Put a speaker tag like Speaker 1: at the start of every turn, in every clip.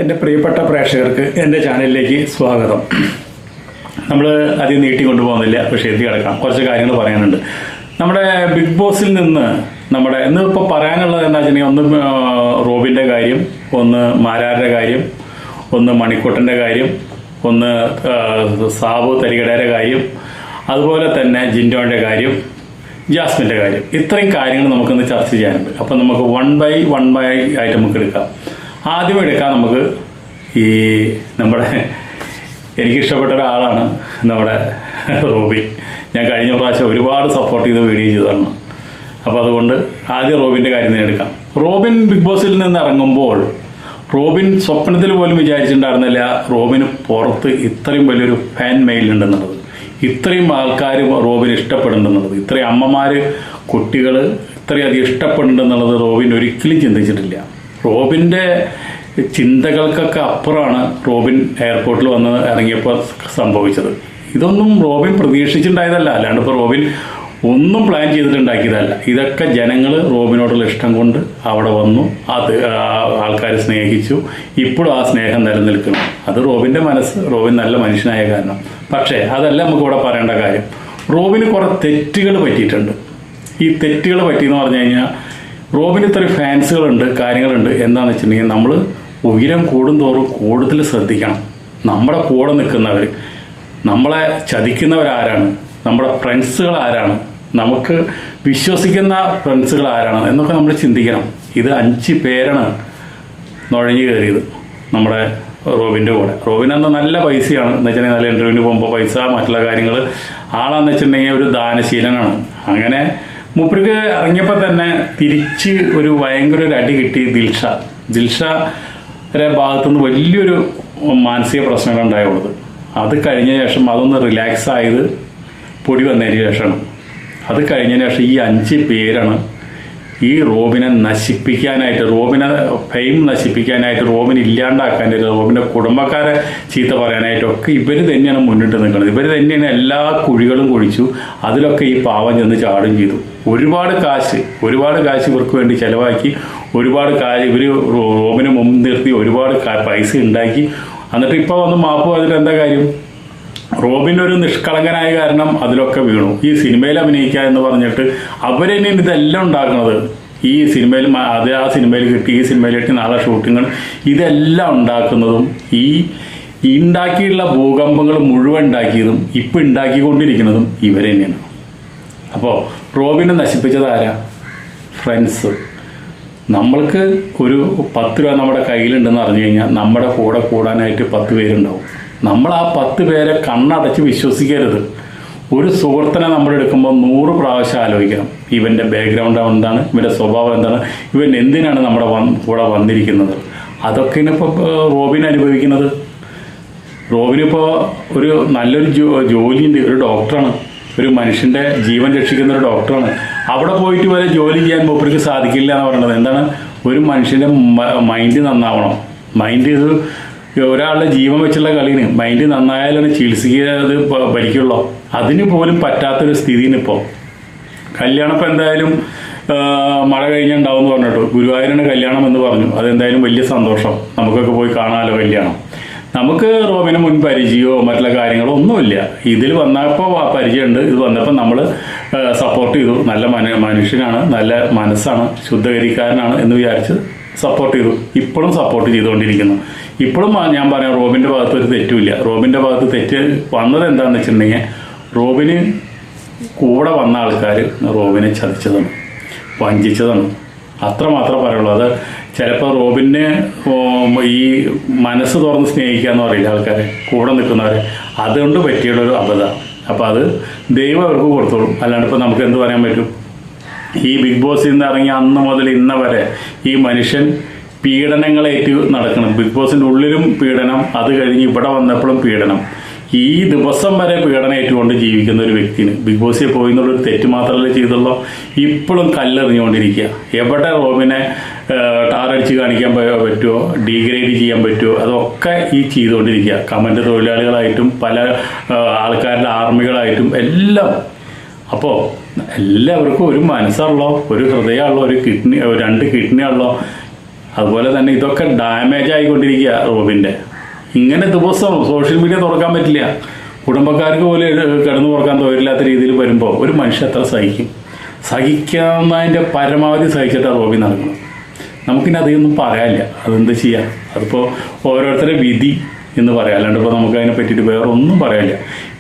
Speaker 1: എൻ്റെ പ്രിയപ്പെട്ട പ്രേക്ഷകർക്ക് എൻ്റെ ചാനലിലേക്ക് സ്വാഗതം. നമ്മൾ അധികം നീട്ടിക്കൊണ്ടു പോകുന്നില്ല, പക്ഷേ എത്തി കിടക്കാം. കുറച്ച് കാര്യങ്ങൾ പറയാനുണ്ട്. നമ്മുടെ ബിഗ് ബോസിൽ നിന്ന് ഇന്നിപ്പോൾ പറയാനുള്ളത് എന്താ വെച്ചിട്ടുണ്ടെങ്കിൽ, ഒന്ന് റോബിൻ്റെ കാര്യം, ഒന്ന് മാരാരുടെ കാര്യം, ഒന്ന് മണിക്കൂട്ടൻ്റെ കാര്യം, ഒന്ന് സാബു തരികടയുടെ കാര്യം, അതുപോലെ തന്നെ ജിൻഡോൻ്റെ കാര്യം, ജാസ്മിൻ്റെ കാര്യം. ഇത്രയും കാര്യങ്ങൾ നമുക്കൊന്ന് ചർച്ച ചെയ്യാനുണ്ട്. അപ്പം നമുക്ക് വൺ ബൈ ആയിട്ട് നമുക്ക് എടുക്കാം. ആദ്യം എടുക്കാം നമുക്ക് എനിക്കിഷ്ടപ്പെട്ട ഒരാളാണ് നമ്മുടെ റോബിൻ. ഞാൻ കഴിഞ്ഞ പ്രാവശ്യം ഒരുപാട് സപ്പോർട്ട് ചെയ്ത് വീഡിയോ ചെയ്തതാണ്. അപ്പോൾ അതുകൊണ്ട് ആദ്യം റോബിൻ്റെ കാര്യം തന്നെ എടുക്കാം. റോബിൻ ബിഗ് ബോസിൽ നിന്ന് ഇറങ്ങുമ്പോൾ റോബിൻ സ്വപ്നത്തിൽ പോലും വിചാരിച്ചിട്ടുണ്ടായിരുന്നില്ല റോബിന് പുറത്ത് ഇത്രയും വലിയൊരു ഫാൻ മെയിൽ ഉണ്ടെന്നുള്ളത്, ഇത്രയും ആൾക്കാർ റോബിന് ഇഷ്ടപ്പെടുന്നുണ്ടെന്നുള്ളത്, ഇത്രയും അമ്മമാർ കുട്ടികൾ ഇത്രയധികം ഇഷ്ടപ്പെടുന്നുണ്ടെന്നുള്ളത് റോബിൻ ഒരിക്കലും ചിന്തിച്ചിട്ടില്ല. റോബിൻ്റെ ചിന്തകൾക്കൊക്കെ അപ്പുറമാണ് റോബിൻ എയർപോർട്ടിൽ വന്ന് ഇറങ്ങിയപ്പോൾ സംഭവിച്ചത്. ഇതൊന്നും റോബിൻ പ്രതീക്ഷിച്ചിട്ടുണ്ടായതല്ല, അല്ലാണ്ട് ഇപ്പോൾ റോബിൻ ഒന്നും പ്ലാൻ ചെയ്തിട്ടുണ്ടാക്കിയതല്ല. ഇതൊക്കെ ജനങ്ങൾ റോബിനോടുള്ള ഇഷ്ടം കൊണ്ട് അവിടെ വന്നു, അത് ആൾക്കാർ സ്നേഹിച്ചു. ഇപ്പോഴും ആ സ്നേഹം നിലനിൽക്കുന്നു. അത് റോബിൻ്റെ മനസ്സ്, റോബിൻ നല്ല മനുഷ്യനായ കാരണം. പക്ഷേ അതല്ല നമുക്കിവിടെ പറയേണ്ട കാര്യം. റോബിന് കുറേ തെറ്റുകൾ പറ്റിയിട്ടുണ്ട്. ഈ തെറ്റുകൾ പറ്റിയെന്ന് പറഞ്ഞു കഴിഞ്ഞാൽ, റോബിന് ഇത്രയും ഫാൻസുകളുണ്ട്, കാര്യങ്ങളുണ്ട്. എന്താണെന്ന് വെച്ചിട്ടുണ്ടെങ്കിൽ, നമ്മൾ ഉയരം കൂടുന്തോറും കൂടുതൽ ശ്രദ്ധിക്കണം. നമ്മുടെ കൂടെ നിൽക്കുന്നവർ, നമ്മളെ ചതിക്കുന്നവരാരാണ്, നമ്മുടെ ഫ്രണ്ട്സുകൾ ആരാണ്, നമുക്ക് വിശ്വസിക്കുന്ന ഫ്രണ്ട്സുകൾ ആരാണ് എന്നൊക്കെ നമ്മൾ ചിന്തിക്കണം. ഇത് 5 പേരാണ് നുഴഞ്ഞു കയറിയത് നമ്മുടെ റോബിൻ്റെ കൂടെ. റോബിനന്ന് നല്ല പൈസയാണ് എന്ന് വെച്ചിട്ടുണ്ടെങ്കിൽ, നല്ല ഇൻ്റർവ്യൂവിന് പോകുമ്പോൾ പൈസ, മറ്റുള്ള കാര്യങ്ങൾ. ആളാന്ന് വെച്ചിട്ടുണ്ടെങ്കിൽ ഒരു ദാനശീലനാണ്. അങ്ങനെ മൂപ്പർക്ക് ഇറങ്ങിയപ്പോൾ തന്നെ തിരിച്ച് ഒരു ഭയങ്കര ഒരു അടി കിട്ടി ദിൽഷയുടെ ഭാഗത്തുനിന്ന് വലിയൊരു മാനസിക പ്രശ്നങ്ങൾ ഉണ്ടായുള്ളത്. അത് കഴിഞ്ഞ ശേഷം അതൊന്ന് റിലാക്സ് ആയത് പൊടി വന്നതിന് ശേഷമാണ്. അത് കഴിഞ്ഞതിന് ശേഷം ഈ 5 പേരാണ് ഈ റോബിനെ നശിപ്പിക്കാനായിട്ട്, റോബിനെ ഫെയിം നശിപ്പിക്കാനായിട്ട്, റോബിനെ ഇല്ലാണ്ടാക്കാനായിട്ട്, റോബിൻ്റെ കുടുംബക്കാരെ ചീത്ത പറയാനായിട്ടൊക്കെ ഇവർ തന്നെയാണ് മുന്നിട്ട് നിൽക്കുന്നത്. ഇവർ തന്നെയാണ് എല്ലാ കുഴികളും കുഴിച്ചു. അതിലൊക്കെ ഈ പാവം ചെന്ന് ചാടും ചെയ്തു. ഒരുപാട് കാശ് ഇവർക്ക് വേണ്ടി ചിലവാക്കി, ഒരുപാട് കാശ് ഇവർ റോബിനെ മുമ്പ് നിർത്തി ഒരുപാട് പൈസ ഉണ്ടാക്കി. എന്നിട്ട് ഇപ്പോൾ വന്ന് മാപ്പ് പറഞ്ഞിട്ട് എന്താ കാര്യം? റോബിൻ ഒരു നിഷ്കളങ്കനായ കാരണം അതിലൊക്കെ വീണു. ഈ സിനിമയിൽ അഭിനയിക്കുക എന്ന് പറഞ്ഞിട്ട് അവരെന്നെയാണ് ഇതെല്ലാം ഉണ്ടാക്കുന്നത്. ഈ സിനിമയിൽ ആ സിനിമയിൽ കിട്ടി, ഈ സിനിമയിൽ കിട്ടി, നാളെ ഷൂട്ടിങ്ങൾ, ഇതെല്ലാം ഉണ്ടാക്കുന്നതും ഈ ഉണ്ടാക്കിയുള്ള ഭൂകമ്പങ്ങൾ മുഴുവൻ ഉണ്ടാക്കിയതും ഇപ്പം ഉണ്ടാക്കിക്കൊണ്ടിരിക്കുന്നതും ഇവർ തന്നെയാണ്. അപ്പോൾ റോബിനെ നശിപ്പിച്ചത് ആരാ? ഫ്രണ്ട്സ്. നമ്മൾക്ക് ഒരു 10 രൂപ നമ്മുടെ കയ്യിലുണ്ടെന്ന് അറിഞ്ഞു കഴിഞ്ഞാൽ നമ്മുടെ കൂടെ കൂടാനായിട്ട് 10 പേരുണ്ടാവും. നമ്മൾ ആ 10 പേരെ കണ്ണടച്ച് വിശ്വസിക്കരുത്. ഒരു സുഹൃത്തിനെ നമ്മൾ എടുക്കുമ്പോൾ 100 പ്രാവശ്യം ആലോചിക്കണം. ഇവൻ്റെ ബാക്ക്ഗ്രൗണ്ട് എന്താണ്, ഇവൻ്റെ സ്വഭാവം എന്താണ്, ഇവൻ എന്തിനാണ് നമ്മുടെ കൂടെ വന്നിരിക്കുന്നത്. അതൊക്കെയാണ് ഇപ്പോൾ റോബിൻ അനുഭവിക്കുന്നത്. റോബിനിപ്പോൾ ഒരു നല്ലൊരു ജോലിയുണ്ട്, ഒരു ഡോക്ടറാണ്, ഒരു മനുഷ്യൻ്റെ ജീവൻ രക്ഷിക്കുന്ന ഒരു ഡോക്ടറാണ്. അവിടെ പോയിട്ട് വരെ ജോലി ചെയ്യാൻ മൂപ്പർക്ക് സാധിക്കില്ല എന്ന് പറയുന്നത് എന്താണ്? ഒരു മനുഷ്യൻ്റെ മൈൻഡ് നന്നാവണം. മൈൻഡ് ഒരാളുടെ ജീവൻ വെച്ചുള്ള കളിന് മൈൻഡ് നന്നായാലാണ് ചികിത്സിക്കുന്നത് ഭരിക്കുള്ളൂ. അതിന് പോലും പറ്റാത്തൊരു സ്ഥിതിന് ഇപ്പോൾ. കല്യാണം ഇപ്പോൾ എന്തായാലും മഴ കഴിഞ്ഞുണ്ടാവും എന്ന് പറഞ്ഞിട്ട് ഗുരുവായൂരാണ് കല്യാണം എന്ന് പറഞ്ഞു. അതെന്തായാലും വലിയ സന്തോഷം. നമുക്കൊക്കെ പോയി കാണാമല്ലോ കല്യാണം. നമുക്ക് റോബിന് മുൻ പരിചയമോ മറ്റുള്ള കാര്യങ്ങളോ ഒന്നുമില്ല. ഇതിൽ വന്നപ്പോൾ പരിചയമുണ്ട്. ഇത് വന്നപ്പോൾ നമ്മൾ സപ്പോർട്ട് ചെയ്തു. നല്ല മനുഷ്യനാണ്, നല്ല മനസ്സാണ്, ശുദ്ധകരിക്കാരനാണ് എന്ന് വിചാരിച്ച് സപ്പോർട്ട് ചെയ്തു. ഇപ്പോഴും സപ്പോർട്ട് ചെയ്തുകൊണ്ടിരിക്കുന്നു. ഇപ്പോഴും ഞാൻ പറയാം, റോബിൻ്റെ ഭാഗത്ത് ഒരു തെറ്റുമില്ല. റോബിൻ്റെ ഭാഗത്ത് തെറ്റ് വന്നത് എന്താണെന്ന് വെച്ചിട്ടുണ്ടെങ്കിൽ, റോബിന് കൂടെ വന്ന ആൾക്കാർ റോബിനെ ചതിച്ചതാണ്, വഞ്ചിച്ചതാണ്. അത്രമാത്രം പറയുള്ളൂ. അത് ചിലപ്പോൾ റോബിനെ ഈ മനസ്സ് തുറന്ന് സ്നേഹിക്കുക എന്ന് പറയില്ല ആൾക്കാരെ, കൂടെ നിൽക്കുന്നവരെ, അതുകൊണ്ട് പറ്റിയുള്ളൊരു അബദ്ധം. അപ്പോൾ അത് ദൈവം അവർക്ക് കൊടുത്തോളും. അല്ലാണ്ട് ഇപ്പോൾ നമുക്ക് എന്ത് പറയാൻ പറ്റും? ഈ ബിഗ് ബോസിൽ നിന്ന് ഇറങ്ങിയ അന്ന് മുതൽ ഇന്ന വരെ ഈ മനുഷ്യൻ പീഡനങ്ങളേറ്റ് നടക്കണം. ബിഗ് ബോസിൻ്റെ ഉള്ളിലും പീഡനം, അത് കഴിഞ്ഞ് ഇവിടെ വന്നപ്പോഴും പീഡനം. ഈ ദിവസം വരെ പീഡനം ഏറ്റുകൊണ്ട് ജീവിക്കുന്ന ഒരു വ്യക്തിന് ബിഗ് ബോസിൽ പോയി എന്നുള്ളൊരു തെറ്റ് മാത്രമല്ലേ ചെയ്തുള്ളൂ. ഇപ്പോഴും കല്ലെറിഞ്ഞുകൊണ്ടിരിക്കുക. എവിടെ റോബിനെ ടാറടിച്ച് കാണിക്കാൻ പറ്റുമോ, ഡീഗ്രേഡ് ചെയ്യാൻ പറ്റുമോ, അതൊക്കെ ഈ ചെയ്തുകൊണ്ടിരിക്കുക. കമൻറ്റ് തൊഴിലാളികളായിട്ടും പല ആൾക്കാരുടെ ആർമികളായിട്ടും എല്ലാം. അപ്പോൾ എല്ലാവർക്കും ഒരു മനസ്സുള്ളോ, ഒരു ഹൃദയമുള്ളോ, ഒരു 2 കിഡ്നി ഉള്ളോ, അതുപോലെ തന്നെ ഇതൊക്കെ ഡാമേജ് ആയിക്കൊണ്ടിരിക്കുക റോബിൻ്റെ. ഇങ്ങനെ ദിവസം സോഷ്യൽ മീഡിയ തുറക്കാൻ പറ്റില്ല, കുടുംബക്കാർക്ക് പോലും കിടന്നു തുറക്കാൻ തൊഴിലില്ലാത്ത രീതിയിൽ വരുമ്പോൾ ഒരു മനുഷ്യൻ എത്ര സഹിക്കും? സഹിക്കാവുന്നതിൻ്റെ പരമാവധി സഹിച്ചിട്ടാണ് റോബി നടക്കുന്നത്. നമുക്കിനി അധികമൊന്നും പറയാനില്ല, അതെന്ത് ചെയ്യാം, അതിപ്പോൾ ഓരോരുത്തരുടെ വിധി എന്ന് പറയാം. അല്ലാണ്ട് ഇപ്പോൾ നമുക്ക് അതിനെ പറ്റിയിട്ട് വേറെ ഒന്നും പറയാനില്ല.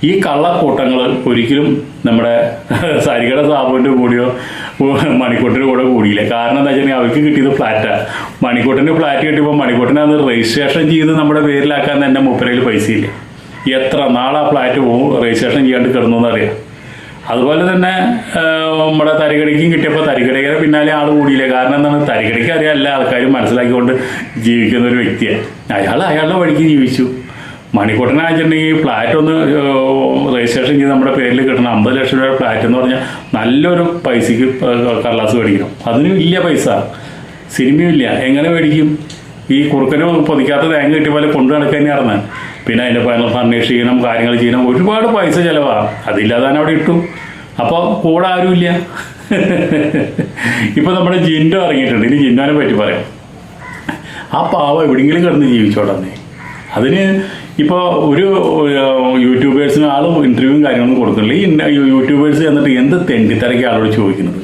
Speaker 1: ഈ കള്ളക്കൂട്ടങ്ങൾ ഒരിക്കലും നമ്മുടെ സരികട സാബുവിൻ്റെ കൂടിയോ മണിക്കൂട്ടിൻ്റെ കൂടെ കൂടിയില്ല. കാരണം എന്താ വെച്ചിട്ടുണ്ടെങ്കിൽ അവർക്ക് കിട്ടിയത് ഫ്ലാറ്റാണ്. മണിക്കൂട്ടിൻ്റെ ഫ്ലാറ്റ് കിട്ടിയപ്പോൾ മണിക്കൂട്ടിനെ അന്ന് രജിസ്ട്രേഷൻ ചെയ്ത് നമ്മുടെ പേരിലാക്കാൻ തന്നെ മൂപ്പരയിൽ പൈസയില്ല. എത്ര നാളാ ഫ്ലാറ്റ് പോകും രജിസ്ട്രേഷൻ ചെയ്യാണ്ട് കിടന്നു അറിയാം. അതുപോലെ തന്നെ നമ്മുടെ തരികടയ്ക്കും കിട്ടിയപ്പോൾ തരികടയുടെ പിന്നാലെ ആൾ കൂടിയില്ല. കാരണം എന്താണ്, തരികടയ്ക്ക് അറിയാം എല്ലാ ആൾക്കാരും മനസ്സിലാക്കിക്കൊണ്ട് ജീവിക്കുന്ന ഒരു വ്യക്തിയാണ്. അയാളുടെ വഴിക്ക് ജീവിച്ചു. മണിക്കൂട്ടനെ വെച്ചിട്ടുണ്ടെങ്കിൽ ഫ്ലാറ്റ് ഒന്ന് രജിസ്ട്രേഷൻ ചെയ്ത് നമ്മുടെ പേരിൽ കിട്ടണം. 50 ലക്ഷം രൂപ ഫ്ലാറ്റ് എന്ന് പറഞ്ഞാൽ നല്ലൊരു പൈസക്ക് കടലാസ് മേടിക്കണം. അതിനും ഇല്ല പൈസ, സിനിമയും ഇല്ല. എങ്ങനെ മേടിക്കും? ഈ കുറുക്കന് പൊതിക്കാത്ത തേങ്ങ കിട്ടിയ പോലെ കൊണ്ടു നടക്കാൻ ഇറങ്ങാൻ. പിന്നെ അതിൻ്റെ ഫർണിഷ് ചെയ്യണം, കാര്യങ്ങൾ ചെയ്യണം, ഒരുപാട് പൈസ ചിലവാണ്. അതില്ലാതെ തന്നെ അവിടെ ഇട്ടു. അപ്പോൾ കൂടെ ആരുമില്ല. ഇപ്പോൾ നമ്മുടെ ജിൻഡോ ഇറങ്ങിയിട്ടുണ്ട്. ഇനി ജിൻഡോനെ പറ്റി പറയാം. ആ പാവ എവിടെയെങ്കിലും കിടന്ന് ജീവിച്ചോടന്നേ. അതിന് ഇപ്പോൾ ഒരു യൂട്യൂബേഴ്സിന് ആളും ഇൻ്റർവ്യൂവും കാര്യങ്ങളും കൊടുക്കുന്നില്ല. ഈ യൂട്യൂബേഴ്സ് എന്നിട്ട് എന്ത് തെണ്ടിത്തിരക്കി ആളോട് ചോദിക്കുന്നത്?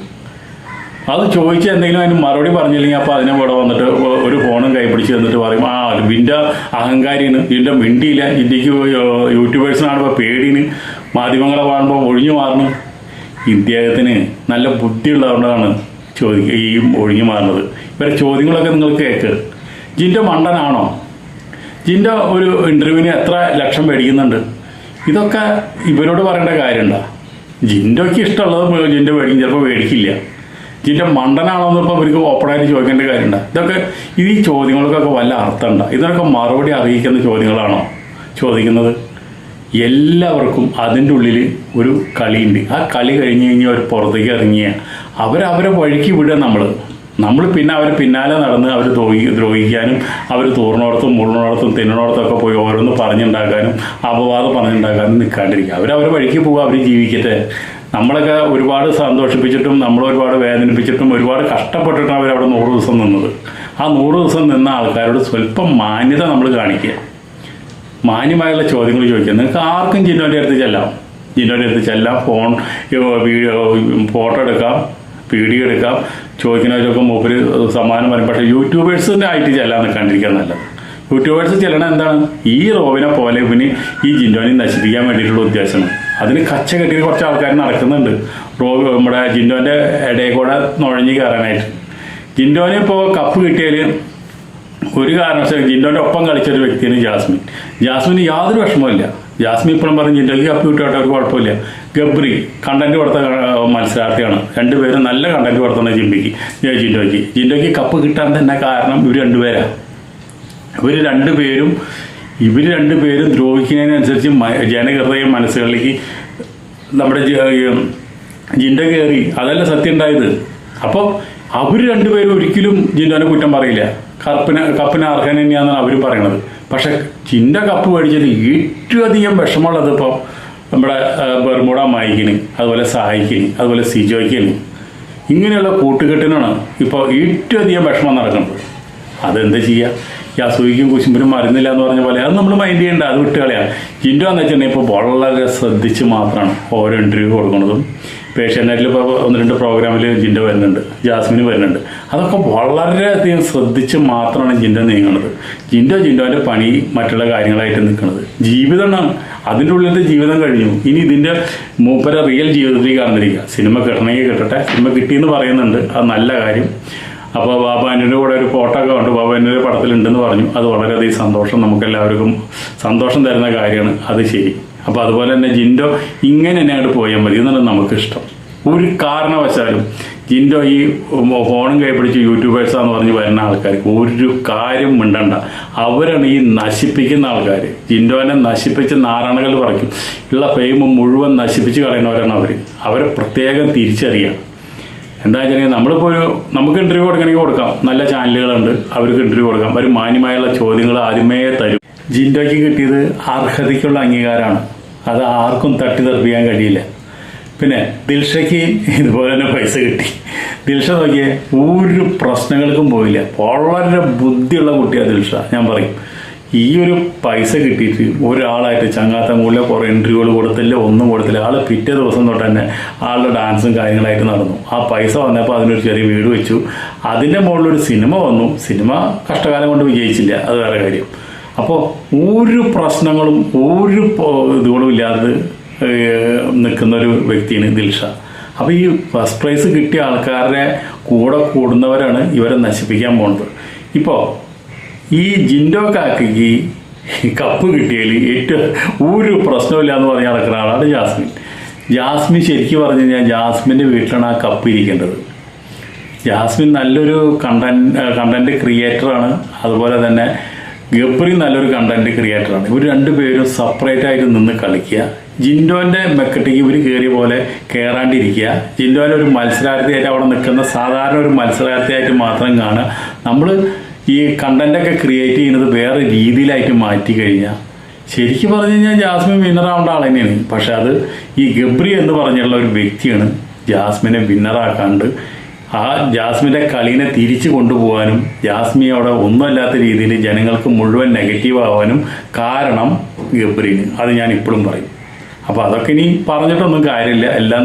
Speaker 1: അത് ചോദിച്ച് എന്തെങ്കിലും അതിന് മറുപടി പറഞ്ഞില്ലെങ്കിൽ അപ്പോൾ അതിനെ കൂടെ വന്നിട്ട് ഒരു ഫോണും കൈപ്പിടിച്ച് തന്നിട്ട് പറയും, ആ ഇതിൻ്റെ അഹങ്കാരിയാണ്, ഇതിൻ്റെ മിണ്ടിയില്ല, ഇന്ത്യക്ക് യൂട്യൂബേഴ്സിനാണ് ഇപ്പോൾ പേടിന്, മാധ്യമങ്ങളെ കാണുമ്പോൾ ഒഴിഞ്ഞു മാറണം. ഇദ്ദേഹത്തിന് നല്ല ബുദ്ധിയുള്ളതുകൊണ്ടാണ് ഈ ഒഴിഞ്ഞു മാറുന്നത്. ഇവരെ ചോദ്യങ്ങളൊക്കെ നിങ്ങൾ കേൾക്ക്. ജിൻ്റെ മണ്ടനാണോ? ജിൻ്റെ ഒരു ഇൻ്റർവ്യൂവിന് എത്ര ലക്ഷം മേടിക്കുന്നുണ്ട്? ഇതൊക്കെ ഇവരോട് പറയേണ്ട കാര്യമുണ്ടോ? ജിൻഡോയ്ക്ക് ഇഷ്ടമുള്ളത് ജിൻ്റെ മേടിക്കും, ചിലപ്പോൾ മേടിക്കില്ല. ജിൻ്റെ മണ്ടനാണോന്ന് ഇപ്പോൾ ഇവർക്ക് ഓപ്പണായിട്ട് ചോദിക്കേണ്ട കാര്യമുണ്ടോ? ഇതൊക്കെ ഈ ചോദ്യങ്ങൾക്കൊക്കെ വല്ല അർത്ഥമുണ്ടോ? ഇതിനൊക്കെ മറുപടി അറിയിക്കുന്ന ചോദ്യങ്ങളാണോ ചോദിക്കുന്നത്? എല്ലാവർക്കും അതിൻ്റെ ഉള്ളിൽ ഒരു കളിയുണ്ട്. ആ കളി കഴിഞ്ഞ് കഴിഞ്ഞാൽ അവർ പുറത്തേക്ക് ഇറങ്ങിയ അവരെ വഴിക്ക് വിടുക. നമ്മൾ പിന്നെ അവർ പിന്നാലെ നടന്ന് അവർ ദ്രോഹിക്കാനും അവർ തൂർന്നോടത്തും മുള്ളിനോടത്തും തിന്നോടത്തൊക്കെ പോയി ഓരോന്ന് പറഞ്ഞുണ്ടാക്കാനും അപവാദം പറഞ്ഞുണ്ടാക്കാനും നിൽക്കാണ്ടിരിക്കുക. അവരവരെ വഴിക്ക് പോവുക, അവർ ജീവിക്കട്ടെ. നമ്മളൊക്കെ ഒരുപാട് സന്തോഷിപ്പിച്ചിട്ടും നമ്മളൊരുപാട് വേദനിപ്പിച്ചിട്ടും ഒരുപാട് കഷ്ടപ്പെട്ടിട്ടും അവരവിടെ 100 ദിവസം നിന്നത്. ആ 100 ദിവസം നിന്ന ആൾക്കാരോട് സ്വല്പം മാന്യത നമ്മൾ കാണിക്കുക, മാന്യമായുള്ള ചോദ്യങ്ങൾ ചോദിക്കുക. നിങ്ങൾക്ക് ആർക്കും ജിന്നോൻ്റെ അടുത്ത് ചെല്ലാം, ഫോട്ടോ എടുക്കാം, വീഡിയോ എടുക്കാം, ചോദിക്കുന്നവരൊക്കെ മൂപ്പര് സമ്മാനം പറയും. പക്ഷേ യൂട്യൂബേഴ്സിൻ്റെ ആയിട്ട് ചെല്ലാൻ നിൽക്കാണ്ടിരിക്കാൻ നല്ലത്. യൂട്യൂബേഴ്സ് ചെല്ലണം എന്താണ്? ഈ റോബിനെ പോലെ ഇവന് ഈ ജിൻഡോനെ നശിപ്പിക്കാൻ വേണ്ടിയിട്ടുള്ള ഉദ്ദേശമാണ്. അതിന് കച്ച കെട്ടി കുറച്ച് ആൾക്കാർ നടക്കുന്നുണ്ട് നമ്മുടെ ജിൻഡോൻ്റെ ഇടയിൽ കൂടെ നുഴഞ്ഞു കയറാനായിട്ട്. ജിൻഡോന് ഇപ്പോൾ കപ്പ് കിട്ടിയാൽ ഒരു കാരണവശാലും ജിൻഡോൻ്റെ ഒപ്പം കളിച്ചൊരു വ്യക്തിയാണ് ജാസ്മിന് യാതൊരു വിഷമമില്ല. ജാസ്മിൻ ഇപ്പോഴും പറഞ്ഞ് ജിൻഡോയ്ക്ക് കപ്പ് കിട്ടിയോട്ടെ, ഒരു കുഴപ്പമില്ല. ഗബ്രി കണ്ടന്റ് കൊടുത്ത മത്സരാർത്ഥിയാണ്. രണ്ടുപേരും നല്ല കണ്ടന്റ് കൊടുത്തുന്ന ജിൻഡോയ്ക്ക് കപ്പ് കിട്ടാൻ തന്നെ കാരണം ഇവർ രണ്ടുപേരാണ്. ഇവർ രണ്ടുപേരും ദ്രോഹിക്കുന്നതിനനുസരിച്ച് ജനഹൃദയം മനസ്സുകളിലേക്ക് നമ്മുടെ ജിൻഡോ കയറി. അതല്ല സത്യം ഉണ്ടായത്. അപ്പോൾ അവർ രണ്ടുപേരും ഒരിക്കലും ജിൻഡോനെ കുറ്റം പറയില്ല. കപ്പിന് അർഹൻ തന്നെയാണെന്നാണ് അവർ പറയണത്. പക്ഷെ ജിൻഡോ കപ്പ് മേടിച്ചത് ഏറ്റവും അധികം വിഷമമുള്ളത് ഇപ്പോൾ നമ്മുടെ ബർമുഡ മൈക്കിന്, അതുപോലെ സായിക്കിന്, അതുപോലെ സിജോയ്ക്കിന്, ഇങ്ങനെയുള്ള കൂട്ടുകെട്ടിനാണ് ഇപ്പോൾ ഏറ്റവും അധികം വിഷമം നടക്കുന്നത്. അതെന്താ ചെയ്യുക? ഈ അസൂയിക്കും കുശുമ്പിനും മരുന്നില്ല എന്ന് പറഞ്ഞ പോലെ അത് നമ്മൾ മൈൻഡ് ചെയ്യേണ്ട, അത് വിട്ട് കളയാം. ജിൻഡോ എന്ന് വെച്ചിട്ടുണ്ടെങ്കിൽ ഇപ്പോൾ വളരെ ശ്രദ്ധിച്ച് മാത്രമാണ് ഓരോ ഇൻ്റർവ്യൂ കൊടുക്കുന്നതും. ഏഷ്യാനെറ്റിൽ ഇപ്പോൾ 1-2 പ്രോഗ്രാമിൽ ജിൻഡോ വരുന്നുണ്ട്, ജാസ്മിന് വരുന്നുണ്ട്. അതൊക്കെ വളരെയധികം ശ്രദ്ധിച്ച് മാത്രമാണ് ജിൻഡോ നീങ്ങുന്നത്. ജിൻഡോൻ്റെ പണി മറ്റുള്ള കാര്യങ്ങളായിട്ട് നിൽക്കുന്നത്. ജീവിതമാണ്, അതിൻ്റെ ഉള്ളിലത്തെ ജീവിതം കഴിഞ്ഞു. ഇനി ഇതിൻ്റെ മൂപ്പര റിയൽ ജീവിതത്തിൽ കാണുന്നിരിക്കുക. സിനിമ കിട്ടണമെങ്കിൽ കിട്ടട്ടെ, സിനിമ കിട്ടിയെന്ന് പറയുന്നുണ്ട്, അത് നല്ല കാര്യം. അപ്പോൾ ബാബ ആൻ്റണിയുടെ കൂടെ ഒരു ഫോട്ടോ ഒക്കെ ഉണ്ട്, ബാബ ആൻ്റണിയുടെ പടത്തിലുണ്ടെന്ന് പറഞ്ഞു. അത് വളരെയധികം സന്തോഷം, നമുക്കെല്ലാവർക്കും സന്തോഷം തരുന്ന കാര്യമാണ്. അത് ശരി. അപ്പോൾ അതുപോലെ തന്നെ ജിൻഡോ ഇങ്ങനെ തന്നെ അങ്ങോട്ട് പോയാൽ മതി എന്നാണ് നമുക്കിഷ്ടം. ഒരു കാരണവശാലും ജിൻഡോ ഈ ഫോണും കൈപ്പിടിച്ച് യൂട്യൂബേഴ്സാന്ന് പറഞ്ഞ് വരുന്ന ആൾക്കാർക്ക് ഒരു കാര്യം മിണ്ടണ്ട. അവരാണ് ഈ നശിപ്പിക്കുന്ന ആൾക്കാർ. ജിൻഡോനെ നശിപ്പിച്ച് നാരായണകൾ പറയും. ഉള്ള ഫെയിം മുഴുവൻ നശിപ്പിച്ച് കളയുന്നവരാണ് അവരെ പ്രത്യേകം തിരിച്ചറിയാം. എന്താ വെച്ചാൽ നമ്മളിപ്പോൾ നമുക്ക് ഇൻ്റർവ്യൂ കൊടുക്കണമെങ്കിൽ കൊടുക്കാം, നല്ല ചാനലുകളുണ്ട്, അവർക്ക് ഇൻ്റർവ്യൂ കൊടുക്കാം. അവർ മാന്യമായുള്ള ചോദ്യങ്ങൾ ആദ്യമേ തരും. ജിൻഡോയ്ക്ക് കിട്ടിയത് അർഹതയ്ക്കുള്ള അംഗീകാരമാണ്. അത് ആർക്കും തട്ടിത്തെറിപ്പിക്കാൻ കഴിയില്ല. പിന്നെ ദിൽഷയ്ക്ക് ഇതുപോലെ തന്നെ പൈസ കിട്ടി. ദിൽഷ നോക്കിയേ, ഒരു പ്രശ്നങ്ങൾക്കും പോയില്ല. വളരെ ബുദ്ധിയുള്ള കുട്ടിയാണ് ദിൽഷ. ഞാൻ പറയും, ഈ ഒരു പൈസ കിട്ടിയിട്ട് ഒരാളായിട്ട് ചങ്ങാത്തങ്ങൂല കുറേ ഇൻ്റർവ്യൂകൾ കൊടുത്തില്ല, ഒന്നും കൊടുത്തില്ല. ആൾ പിറ്റേ ദിവസം തൊട്ട് തന്നെ ആളുടെ ഡാൻസും കാര്യങ്ങളായിട്ട് നടന്നു. ആ പൈസ വന്നപ്പോൾ അതിനൊരു ചെറിയ വീട് വെച്ചു. അതിൻ്റെ മുകളിലൊരു സിനിമ വന്നു. സിനിമ കഷ്ടകാലം കൊണ്ട് വിജയിച്ചില്ല, അത് വേറെ കാര്യം. അപ്പോൾ ഒരു പ്രശ്നങ്ങളും ഒരു ഇതുകളും ഇല്ലാതെ നിൽക്കുന്നൊരു വ്യക്തിയാണ് ദിൽഷ. അപ്പോൾ ഈ ഫസ്റ്റ് പ്രൈസ് കിട്ടിയ ആൾക്കാരുടെ കൂടെ കൂടുന്നവരാണ് ഇവരെ നശിപ്പിക്കാൻ പോകുന്നത്. ഇപ്പോൾ ഈ ജിൻഡോ കാക്കയ്ക്ക് കപ്പ് കിട്ടിയതിൽ ഏറ്റവും ഒരു പ്രശ്നമില്ല എന്ന് പറഞ്ഞ് നടക്കുന്ന ആളാണ് ജാസ്മിൻ. ജാസ്മിൻ ശരിക്കും പറഞ്ഞു കഴിഞ്ഞാൽ ജാസ്മിൻ്റെ വീട്ടിലാണ് ആ കപ്പ് ഇരിക്കേണ്ടത്. ജാസ്മിൻ നല്ലൊരു കണ്ടന്റ് ക്രിയേറ്ററാണ്. അതുപോലെ തന്നെ ഗബ്രി നല്ലൊരു കണ്ടന്റ് ക്രിയേറ്ററാണ്. ഇവർ രണ്ടുപേരും സെപ്പറേറ്റ് ആയിട്ട് നിന്ന് കളിക്കുക. ജിൻഡോൻ്റെ മെക്കട്ടിക്ക് ഇവർ കയറിയ പോലെ കയറാണ്ടിരിക്കുക. ജിൻഡോൻ്റെ ഒരു മത്സരാർത്ഥിയായിട്ട് അവിടെ നിൽക്കുന്ന സാധാരണ ഒരു മത്സരാർത്ഥിയായിട്ട് മാത്രം കാണുക. നമ്മൾ ഈ കണ്ടന്റൊക്കെ ക്രിയേറ്റ് ചെയ്യുന്നത് വേറെ രീതിയിലായിട്ട് മാറ്റി കഴിഞ്ഞാൽ ശരിക്കും പറഞ്ഞു കഴിഞ്ഞാൽ ജാസ്മിൻ വിന്നറാവേണ്ട ആൾ തന്നെയാണ്. പക്ഷെ അത് ഈ ഗബ്രി എന്ന് പറഞ്ഞുള്ള ഒരു വ്യക്തിയാണ് ജാസ്മിനെ വിന്നറാക്കാണ്ട് ആ ജാസ്മിൻ്റെ കളീനെ തിരിച്ചു കൊണ്ടുപോകാനും ജാസ്മിയോടെ ഒന്നുമല്ലാത്ത രീതിയിൽ ജനങ്ങൾക്ക് മുഴുവൻ നെഗറ്റീവ് ആവാനും കാരണം ഗബ്രീന്. അത് ഞാൻ ഇപ്പോഴും പറയും. അപ്പോൾ അതൊക്കെ ഇനി പറഞ്ഞിട്ടൊന്നും കാര്യമില്ല. എല്ലാം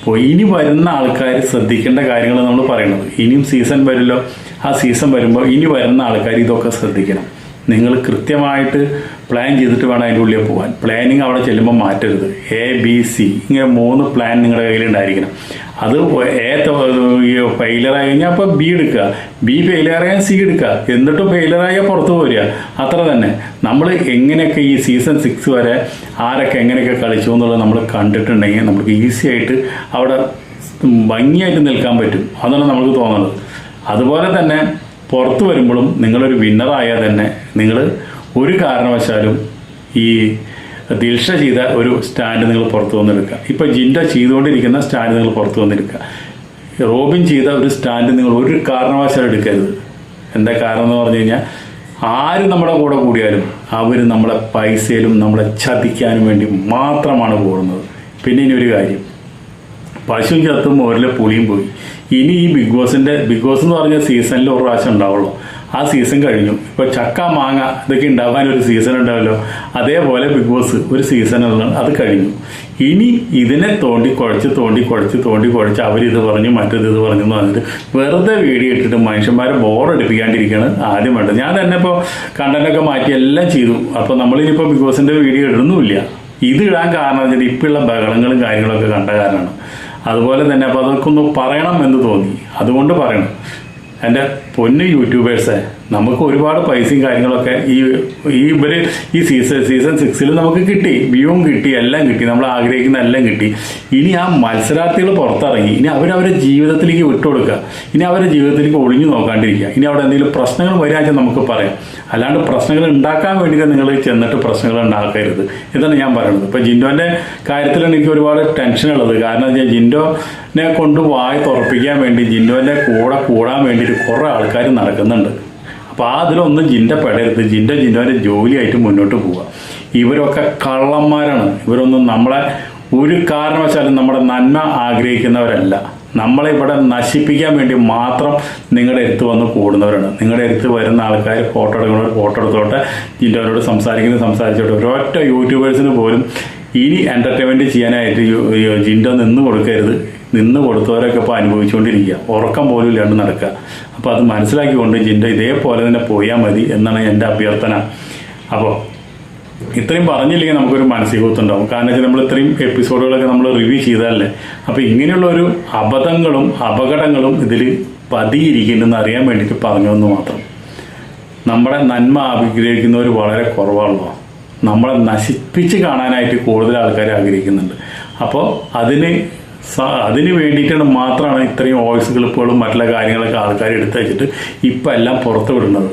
Speaker 1: പോയി. ഇനി വരുന്ന ആൾക്കാർ ശ്രദ്ധിക്കേണ്ട കാര്യങ്ങൾ നമ്മൾ പറയുന്നത്. ഇനിയും സീസൺ വരുമല്ലോ. ആ സീസൺ വരുമ്പോൾ ഇനി വരുന്ന ആൾക്കാർ ഇതൊക്കെ ശ്രദ്ധിക്കണം. നിങ്ങൾ കൃത്യമായിട്ട് പ്ലാൻ ചെയ്തിട്ട് വേണം അതിൻ്റെ ഉള്ളിൽ പോകാൻ. പ്ലാനിങ് അവിടെ ചെല്ലുമ്പോൾ മാറ്റരുത്. ABC ഇങ്ങനെ 3 പ്ലാൻ നിങ്ങളുടെ കയ്യിലുണ്ടായിരിക്കണം. അത് ഫെയിലറായി കഴിഞ്ഞാൽ അപ്പോൾ B എടുക്കുക, B ഫെയിലറായാൽ C എടുക്കുക, എന്നിട്ടും ഫെയിലറായാൽ പുറത്ത് പോരുക. അത്ര തന്നെ. നമ്മൾ എങ്ങനെയൊക്കെ ഈ സീസൺ 6 വരെ ആരൊക്കെ എങ്ങനെയൊക്കെ കളിച്ചു എന്നുള്ളത് നമ്മൾ കണ്ടിട്ടുണ്ടെങ്കിൽ നമുക്ക് ഈസി ആയിട്ട് അവിടെ ഭംഗിയായിട്ട് നിൽക്കാൻ പറ്റും. അതാണ് നമുക്ക് തോന്നുന്നത്. അതുപോലെ തന്നെ പുറത്ത് വരുമ്പോഴും നിങ്ങളൊരു വിന്നറായാൽ തന്നെ നിങ്ങൾ ഒരു കാരണവശാലും ഈ ദിൽഷ ചെയ്ത ഒരു സ്റ്റാൻഡ് നിങ്ങൾ പുറത്ത് വന്നെടുക്കുക. ഇപ്പോൾ ജിൻഡോ ചെയ്തുകൊണ്ടിരിക്കുന്ന സ്റ്റാൻഡ് നിങ്ങൾ പുറത്ത് വന്നെടുക്കുക. റോബിൻ ചെയ്ത ഒരു സ്റ്റാൻഡ് നിങ്ങൾ ഒരു കാരണവശാലും എടുക്കരുത്. എന്താ കാരണം എന്ന് പറഞ്ഞു കഴിഞ്ഞാൽ ആര് നമ്മുടെ കൂടെ കൂടിയാലും അവർ നമ്മളെ പൈസയിലും നമ്മളെ ചതിക്കാനും വേണ്ടി മാത്രമാണ് കൂടുന്നത്. പിന്നെ ഇനി ഒരു കാര്യം, പശുവും ചത്തും മോരിലെ പുളിയും പോയി. ഇനി ഈ ബിഗ് ബോസ് എന്ന് പറഞ്ഞ സീസണിൽ ഒരു പ്രാവശ്യം ഉണ്ടാവുള്ളൂ. ആ സീസൺ കഴിഞ്ഞു. ഇപ്പോൾ ചക്ക മാങ്ങ ഇതൊക്കെ ഉണ്ടാകാൻ ഒരു സീസൺ ഉണ്ടാവല്ലോ. അതേപോലെ ബിഗ് ബോസ് ഒരു സീസണുള്ള അത് കഴിഞ്ഞു. ഇനി ഇതിനെ തോണ്ടി അവരിത് പറഞ്ഞു മറ്റേത് പറഞ്ഞു എന്ന് പറഞ്ഞിട്ട് വെറുതെ വീഡിയോ ഇട്ടിട്ട് മനുഷ്യന്മാരെ ബോറടിപ്പിക്കാണ്ടിരിക്കുകയാണ് ആദ്യം വേണ്ടത്. ഞാൻ തന്നെ ഇപ്പോൾ കണ്ടന്റൊക്കെ മാറ്റി എല്ലാം ചെയ്തു. അപ്പോൾ നമ്മളിനിപ്പോൾ ബിഗ് ബോസിൻ്റെ വീഡിയോ ഇടുന്നുമില്ല. ഇത് ഇടാൻ കാരണം വെച്ചാൽ ഇപ്പോഴുള്ള ബഹളങ്ങളും കാര്യങ്ങളൊക്കെ കണ്ട കാരണമാണ്. അതുപോലെ തന്നെ അപ്പോൾ അതൊക്കെ ഒന്ന് പറയണം എന്ന് തോന്നി. അതുകൊണ്ട് പറയണം. എൻ്റെ പൊന്നു യൂട്യൂബേഴ്സെ, നമുക്ക് ഒരുപാട് പൈസയും കാര്യങ്ങളൊക്കെ ഈ സീസൺ 6 നമുക്ക് കിട്ടി. വ്യൂവും കിട്ടി, എല്ലാം കിട്ടി, നമ്മൾ ആഗ്രഹിക്കുന്ന എല്ലാം കിട്ടി. ഇനി ആ മത്സരാർത്ഥികൾ പുറത്തിറങ്ങി ഇനി അവരവരുടെ ജീവിതത്തിലേക്ക് വിട്ടുകൊടുക്കുക. ഇനി അവരുടെ ജീവിതത്തിലേക്ക് ഒളിഞ്ഞു നോക്കാണ്ടിരിക്കുക. ഇനി അവിടെ എന്തെങ്കിലും പ്രശ്നങ്ങൾ വരാച്ചാൽ നമുക്ക് പറയാം. അല്ലാണ്ട് പ്രശ്നങ്ങൾ ഉണ്ടാക്കാൻ വേണ്ടിയിട്ട് നിങ്ങൾ ചെന്നിട്ട് പ്രശ്നങ്ങൾ ഉണ്ടാക്കരുത്. ഇതാണ് ഞാൻ പറയുന്നത്. ഇപ്പോൾ ജിൻഡോൻ്റെ കാര്യത്തിലാണ് എനിക്ക് ഒരുപാട് ടെൻഷനുള്ളത്. കാരണം വെച്ചാൽ ജിൻഡോനെ കൊണ്ട് വായി തുറപ്പിക്കാൻ വേണ്ടി ജിൻഡോൻ്റെ കൂടെ കൂടാൻ വേണ്ടിയിട്ട് കുറേ ആൾക്കാർ നടക്കുന്നുണ്ട്. അപ്പോൾ അതിലൊന്നും ജിൻഡോ പെടരുത്. ജിൻഡോൻ്റെ ജോലിയായിട്ട് മുന്നോട്ട് പോവുക. ഇവരൊക്കെ കള്ളന്മാരാണ്. ഇവരൊന്നും നമ്മളെ ഒരു കാരണവശാലും നമ്മുടെ നന്മ ആഗ്രഹിക്കുന്നവരല്ല. നമ്മളെ ഇവിടെ നശിപ്പിക്കാൻ വേണ്ടി മാത്രം നിങ്ങളുടെ അടുത്ത് വന്ന് കൂടുന്നവരാണ്. നിങ്ങളുടെ അടുത്ത് വരുന്ന ആൾക്കാർ ഫോട്ടോ എടുക്കുന്നവർ ഫോട്ടോ എടുത്തോട്ടെ, ജിൻഡോനോട് സംസാരിച്ചോട്ടെ. ഒരൊറ്റ യൂട്യൂബേഴ്സിന് പോലും ഇനി എൻ്റർടൈൻമെൻറ്റ് ചെയ്യാനായിട്ട് ജിൻഡോ നിന്ന് കൊടുക്കരുത്. നിന്ന് കൊടുത്തവരൊക്കെ ഇപ്പോൾ അനുഭവിച്ചുകൊണ്ടിരിക്കുക. ഉറക്കം പോലും ഇല്ലാണ്ട് നടക്കുക. അപ്പോൾ അത് മനസ്സിലാക്കിക്കൊണ്ട് ജിൻഡോ ഇതേപോലെ തന്നെ പോയാൽ മതി എന്നാണ് എൻ്റെ അഭ്യർത്ഥന. അപ്പോൾ ഇത്രയും പറഞ്ഞില്ലെങ്കിൽ നമുക്കൊരു മാനസികത്വം കാരണം വെച്ചാൽ നമ്മൾ ഇത്രയും എപ്പിസോഡുകളൊക്കെ നമ്മൾ റിവ്യൂ ചെയ്താലല്ലേ. അപ്പോൾ ഇങ്ങനെയുള്ളൊരു അപകടങ്ങളും ഇതിൽ പതിയിരിക്കുന്നുണ്ടെന്ന് അറിയാൻ വേണ്ടിയിട്ട് പറഞ്ഞു എന്ന് മാത്രം. നമ്മുടെ നന്മ ആഗ്രഹിക്കുന്നവർ വളരെ കുറവാണല്ലോ. നമ്മളെ നശിപ്പിച്ച് കാണാനായിട്ട് കൂടുതൽ ആൾക്കാർ ആഗ്രഹിക്കുന്നുണ്ട്. അപ്പോൾ അതിന് വേണ്ടിയിട്ടാണ് മാത്രമാണ് ഇത്രയും വോയിസ് ക്ലിപ്പുകളും മറ്റുള്ള കാര്യങ്ങളൊക്കെ ആൾക്കാർ എടുത്തു വെച്ചിട്ട് ഇപ്പം എല്ലാം പുറത്ത് വിടുന്നത്.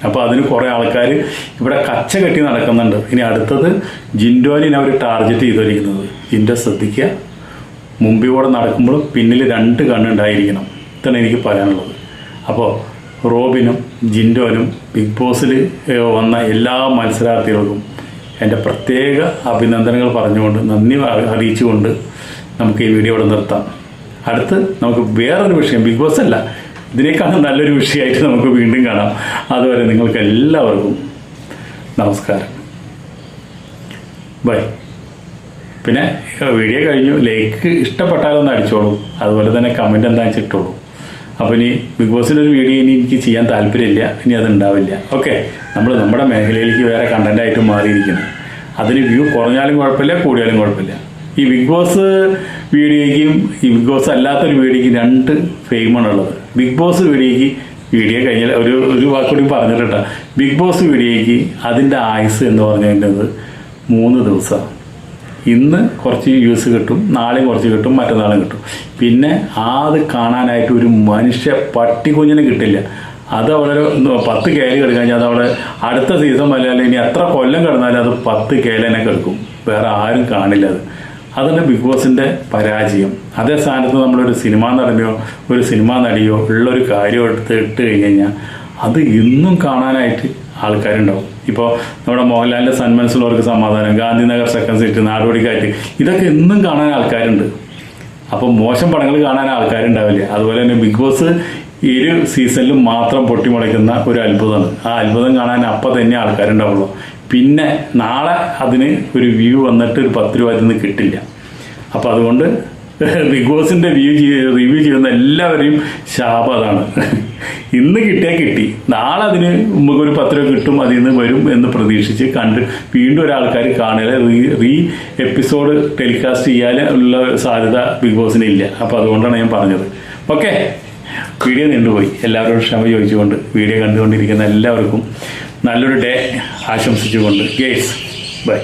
Speaker 1: അപ്പോൾ അതിന് കുറേ ആൾക്കാർ ഇവിടെ കച്ച കെട്ടി നടക്കുന്നുണ്ട്. ഇനി അടുത്തത് ജിൻഡോനെ അവർ ടാർഗറ്റ് ചെയ്തിരിക്കുന്നത്. ജിൻഡോ ശ്രദ്ധിക്കുക. മുമ്പിൽ കൂടെ നടക്കുമ്പോഴും പിന്നിൽ 2 കണ്ണുണ്ടായിരിക്കണം. ഇതാണ് എനിക്ക് പറയാനുള്ളത്. അപ്പോൾ റോബിനും ജിൻഡോനും ബിഗ് ബോസിൽ വന്ന എല്ലാ മത്സരാർത്ഥികൾക്കും എൻ്റെ പ്രത്യേക അഭിനന്ദനങ്ങൾ പറഞ്ഞുകൊണ്ട് നന്ദി അറിയിച്ചുകൊണ്ട് നമുക്ക് ഈ വീഡിയോ ഇവിടെ നിർത്താം. അടുത്ത് നമുക്ക് വേറൊരു വിഷയം, ബിഗ് ബോസ് അല്ല, ഇതിനേക്കാളും നല്ലൊരു വിഷയമായിട്ട് നമുക്ക് വീണ്ടും കാണാം. അതുവരെ നിങ്ങൾക്ക് എല്ലാവർക്കും നമസ്കാരം, ബൈ. പിന്നെ വീഡിയോ കഴിഞ്ഞു, ലൈക്ക് ഇഷ്ടപ്പെട്ടാലൊന്ന് അടിച്ചോളൂ, അതുപോലെ തന്നെ കമൻറ്റ് എന്താണെന്ന് വെച്ചിട്ടോളൂ. അപ്പോൾ ഇനി ബിഗ് ബോസിൻ്റെ ഒരു വീഡിയോ ഇനി എനിക്ക് ചെയ്യാൻ താല്പര്യമില്ല, ഇനി അതുണ്ടാവില്ല. ഓക്കെ, നമ്മൾ നമ്മുടെ മേഖലയിലേക്ക് വേറെ കണ്ടൻറ്റായിട്ട് മാറിയിരിക്കുന്നു. അതിന് വ്യൂ കുറഞ്ഞാലും കുഴപ്പമില്ല, കൂടിയാലും കുഴപ്പമില്ല. ഈ ബിഗ് ബോസ് വീഡിയോയ്ക്കും ഈ ബിഗ് ബോസ് അല്ലാത്തൊരു വീഡിയോയ്ക്ക് രണ്ട് ഫെയിമാണുള്ളത്. ബിഗ് ബോസ് വീഡിയോ കഴിഞ്ഞാൽ ഒരു വാക്കുകൂടി പറഞ്ഞിട്ടാ, ബിഗ് ബോസ് വീഡിയോയ്ക്ക് അതിൻ്റെ ആയുസ് എന്ന് പറഞ്ഞിട്ടുള്ളത് 3 ദിവസമാണ്. ഇന്ന് കുറച്ച് വ്യൂസ് കിട്ടും, നാളെയും കുറച്ച് കിട്ടും, മറ്റന്നാളും കിട്ടും. പിന്നെ അത് കാണാനായിട്ട് ഒരു മനുഷ്യ പട്ടിക്കുഞ്ഞിനെ കിട്ടില്ല. അത് അവിടെ 10 കേല് കിടക്കാൻ അതവിടെ അടുത്ത സീസൺ വല്ലാലും ഇനി എത്ര കൊല്ലം കിടന്നാലും അത് 10 കേലനെ കിടക്കും, വേറെ ആരും കാണില്ല. അതാണ് ബിഗ് ബോസിൻ്റെ പരാജയം. അതേ സ്ഥാനത്ത് നമ്മളൊരു സിനിമാ നടനെയോ ഒരു സിനിമാ നടിയോ ഉള്ളൊരു കാര്യം ഇട്ട് കഴിഞ്ഞാൽ അത് ഇന്നും കാണാനായിട്ട് ആൾക്കാരുണ്ടാവും. ഇപ്പോൾ നമ്മുടെ മോഹൻലാലിൻ്റെ സന്മനസ്സുള്ളവർക്ക് സമാധാനം, ഗാന്ധിനഗർ സെക്കൻഡ് സീറ്റ്, നാടോടിക്കാറ്റ്, ഇതൊക്കെ എന്നും കാണാൻ ആൾക്കാരുണ്ട്. അപ്പോൾ മോശം പടങ്ങൾ കാണാൻ ആൾക്കാരുണ്ടാവില്ല. അതുപോലെ തന്നെ ബിഗ് ബോസ് ഈ ഒരു സീസണിൽ മാത്രം പൊട്ടിമുളയ്ക്കുന്ന ഒരു അത്ഭുതമാണ്. ആ അത്ഭുതം കാണാൻ അപ്പം തന്നെ ആൾക്കാരുണ്ടാവുള്ളൂ. പിന്നെ നാളെ അതിന് ഒരു വ്യൂ വന്നിട്ട് ഒരു 10 രൂപ അതിൽ നിന്ന് കിട്ടില്ല. അപ്പോൾ അതുകൊണ്ട് ബിഗ് ബോസിൻ്റെ റിവ്യൂ ചെയ്യുന്ന എല്ലാവരെയും ശാപം അതാണ്. ഇന്ന് കിട്ടിയാൽ കിട്ടി, നാളെ അതിന് നമുക്കൊരു 10 രൂപ കിട്ടും, അതിൽ നിന്ന് വരും എന്ന് പ്രതീക്ഷിച്ച് കണ്ട് വീണ്ടും ഒരാൾക്കാർ കാണുക, റീ എപ്പിസോഡ് ടെലികാസ്റ്റ് ചെയ്യാൻ ഉള്ള സാധ്യത ബിഗ് ബോസിന് ഇല്ല. അപ്പോൾ അതുകൊണ്ടാണ് ഞാൻ പറഞ്ഞത്. ഓക്കെ, വീഡിയോ നീണ്ടുപോയി. എല്ലാവരോടും ക്ഷമ ചോദിച്ചുകൊണ്ട് വീഡിയോ കണ്ടുകൊണ്ടിരിക്കുന്ന എല്ലാവർക്കും നല്ലൊരു ഡേ ആശംസിച്ചുകൊണ്ട് ഗേസ് ബൈ.